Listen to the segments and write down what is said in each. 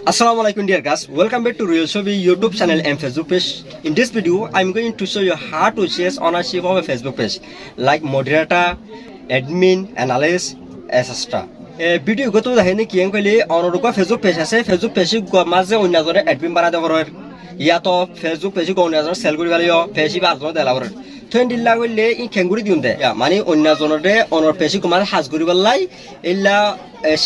Assalamualaikum dear guys, welcome back to Real Shafi YouTube channel and Facebook page. In this video, I'm going to show you how to change ownership of a Facebook page, like moderator, admin, analyst, etc. Video go to the henny kian kali on Facebook page আছে Facebook page go মাঝে অন্যজনে admin বানাতে পারো ইয়া তো Facebook page go অন্যজনে sell করি ভালো page বা আজনে দেলা পারো থেন্ডিল লাগলে ই খেঙ্গুড়ি দিউন দে মানে অন্যজনরে অনর page go মাঝে হাজ করি বললাই ইল্লা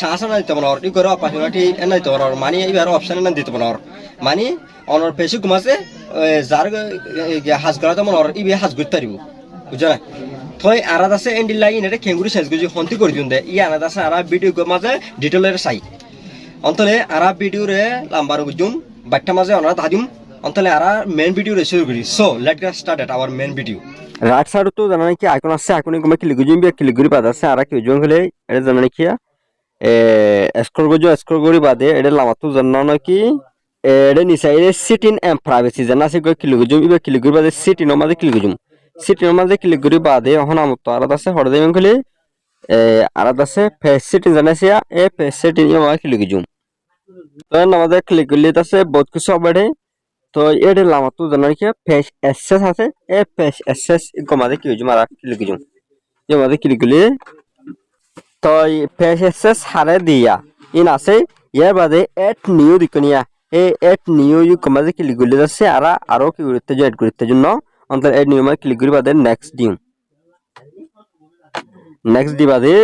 শাসন দিতে পারো ই করে অপরচুনিটি এনে দিতে পারো মানে এবার অপশন এনে দিতে পারো মানে অনর page go মাঝে যার হাজ করা তো মনর ই হাজ করতে পারিব বুঝছ না থই আরাদ আছে এন্ডিল লাইন এটা খেঙ্গুড়ি সাইজ গুজি হন্তি করে দিউন দে ই আরাদ আছে আরা ভিডিও গো মাঝে ডিটেইলের সাই অন্তলে আরা ভিডিও রে লাম্বার গুজুম বাট্টা মাঝে অনরা দাদিম অন্তলে আরা মেইন ভিডিও রে শুরু করি so let's get started our main video right side তো জানা নাকি আইকন আছে আইকনে গো ক্লিক গুজুম বি ক্লিক করি পাদা আছে আরা কি জুন হলে এটা জানা নাকি স্ক্রল করি বাদে এটা লামাতো জানা নাকি এটা নিসাইরে সিট ইন এন্ড প্রাইভেসি জানা আছে গো ক্লিক গুজুম বি ক্লিক করি বাদে সিট ইন মাঝে ক্লিক গুজুম সিটির মাঝে ক্লিক করি বাদে এখন আমার তো আলাদা আছে হড় দেবেন খুলে আলাদা আছে ফেস সিটিং জানাইছিয়া এই ফেস সিটিং মাঝে ক্লিক জুম তো আমাদের ক্লিক করলে আছে বহুত কিছু হবে তো এর লামা তো জানার কি ফেস অ্যাক্সেস আছে এই ফেস অ্যাক্সেস মাঝে কি জুম আর ক্লিক জুম যে মাঝে ক্লিক করলে তো ফেস অ্যাক্সেস হারে দিয়া ইন আছে এর বাদে এড নিউ দিকনিয়া এই এড নিউ মাঝে ক্লিক করলে আছে আর আরো কি করতে যে এড করতে জন্য অন্তর এড নিউ মাঝে ক্লিক করি বাদে নেক্সট দিম নেক্সট দি বাদে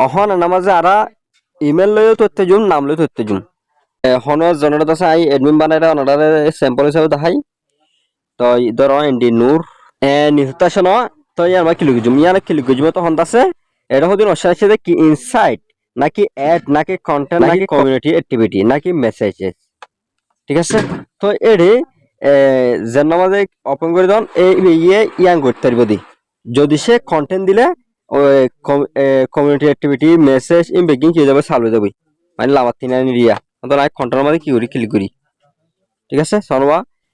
অহন নামাজে আরা ইমেল লইও তথ্য জুম নাম লইও তথ্য জুম হন জনরত আছে আই এডমিন বানাইরা অনারে স্যাম্পল হিসাবে দেখাই তো ধর এন্ডি নূর নিউট্রিশন তো ইয়ার মাঝে ক্লিক জুম ইয়ার ক্লিক জুম তো হন আছে এটা হদিন অপশন আছে কি ইনসাইট নাকি অ্যাড নাকি কন্টেন্ট নাকি কমিউনিটি অ্যাক্টিভিটি নাকি মেসেজেস ঠিক আছে তো এডি যেন মাঝে ওপেন করে দেন এই ইয়াং করতে পারবো দি যদি সে কন্টেন্ট দিলে community activity message in begging কি যাবে চালু যাবে মানে লাভার্থী না রিয়া তো নাই কন্টেন্ট মাঝে কি করি ক্লিক করি ঠিক আছে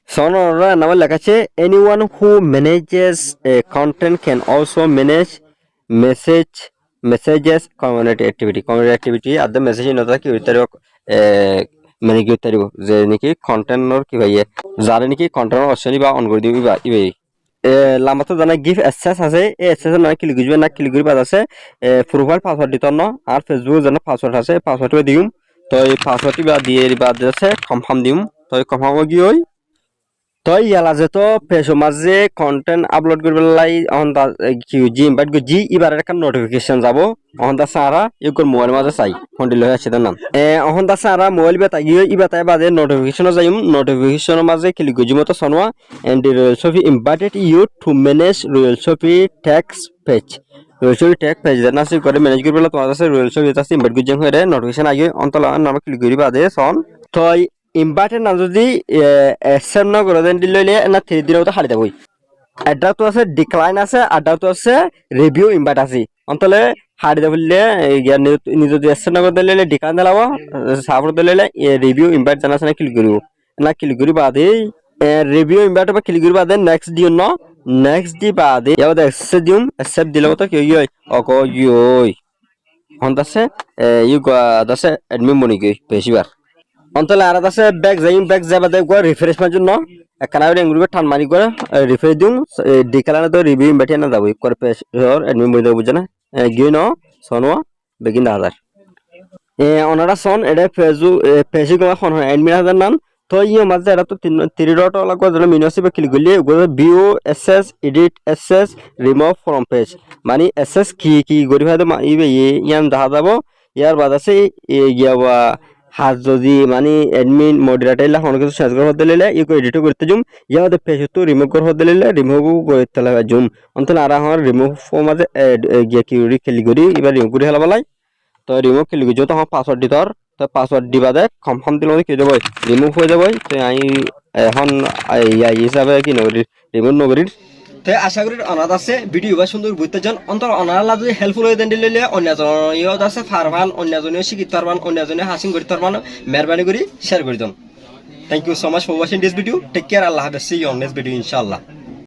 সনরা নামে লেখা আছে anyone who manages content can also manage messages community activity আর দ্য মেসেজ নতা কি হইতে মানে কি হইতে যে নাকি কন্টেন্টর কি ভাইয়ে যারা নাকি কন্টেন্ট অপশন বা অন করে দিবি বা ইবে লামাতো জানা গিফট অ্যাক্সেস আছে এই অ্যাক্সেস না ক্লিক করবে না ক্লিক করি বাদ আছে প্রোফাইল পাসওয়ার্ড দিত না আর ফেসবুক জানা পাসওয়ার্ড আছে পাসওয়ার্ড দিম তো এই পাসওয়ার্ডটি বা দিয়ে বাদ আছে কনফার্ম দিম তো কনফার্ম কি হই তো ইয়ালা যে তো ফেসো মাঝে কন্টেন্ট আপলোড করবে লাই অন কি জি ইনভাইট গো জি এবারে একটা নোটিফিকেশন যাব অন দা সারা ইকর মোবাইল মাঝে চাই ফন্ডি লই আছে নাম অন দা সারা মোবাইল বেতা গিয়ে ইবাতায় বাদে নোটিফিকেশন যাইম নোটিফিকেশন মাঝে ক্লিক গজিম তো সনওয়া and Royal Shafi invited you to manage Royal Shafi tax page Royal Shafi tax page না সে করে ম্যানেজ করবে তোমার কাছে রয়্যাল শফি আছে ইনভাইট গজিম হয়ে নোটিফিকেশন আগে অন্তলা নাম ক্লিক করি বাদে সন তো ইনভাইটেড না যদি অ্যাকসেপ্ট না করে দেন দিলে না 3 দিনের মতো হারিয়ে যাবই এটা তো আছে ডিক্লাইন আছে আডা তো আছে রিভিউ ইনভাইট আছে অন্তলে হারিয়ে যাবলে নিজে যদি অ্যাকসেপ্ট না করে দিলে ডিক্লাইন দিলাব সাপোর্ট দিলে রিভিউ ইনভাইট জানা আছে না ক্লিক করিব না ক্লিক করি বাদে রিভিউ ইনভাইট বা ক্লিক করি বাদে নেক্সট দিও না নেক্সট দি বাদে ইয়াও অ্যাকসেপ্ট দিম অ্যাকসেপ্ট দিলে তো কি হই অকো ইউই হন দাসে ইউ দাসে অ্যাডমিন বনি গই বেশিবার অন্তলে আর আছে ব্যাক যাবা দেব গো রিফ্রেশ মার জন্য কানারে গ্রুপে টান মারি করে রিফ্রেশ দিম ডিক্লাইন তো রিভিউ ইনভাইট না দাবই করে পেজ অ্যাডমিন বনি দেব বুঝনা গিয়ে ন সনওয়া বেগিন 1000 ওনারা সন এটা ফেসবুক কোন অ্যাডমিন হাজার নাম তো ইয়ে মাঝে এটা তো 3 ডট লাগবে যেন মিনিমাসে ক্লিক করলে view SS edit SS remove from page মানে এসএস কি গরি ভাই ইবে ইয়ান দেখা যাব ইয়ার বাদ আছে গিয়া হাজ যদি মানে অ্যাডমিন মডারেটর লা কোন কিছু সার্চ করতে দিলে ইকো এডিট করতে জুম ইয়াতে পেজ তো রিমুভ করতে দিলে রিমুভ করতে লাগা জুম অন্তন আর আমার রিমুভ মাঝে গিয়া কি ক্লিক করি এবার রিমুভ করে হেলাবালাই তো রিমুভ ক্লিক করি তো পাসওয়ার্ড দিতর তো পাসওয়ার্ড দিবা দে কনফার্ম দিলে কি যাব রিমুভ হয়ে যাব তো আই এখন এই হিসাবে কি নগরী রিমুভ নগরীর তো আশা করি অনাথ আছে ভিডিও বা সুন্দর বুঝতে যান অন্তর অনারা যদি হেল্পফুল হয়ে দেন দিলে অন্যজন ইয়ে আছে ফারবান অন্যজনে শিখিত পারবান অন্যজনে হাসিং করতে পারবান মেহরবানি করে শেয়ার করে দেন thank you so much for watching this video take care আল্লাহ হাফেজ see you on next video ইনশাআল্লাহ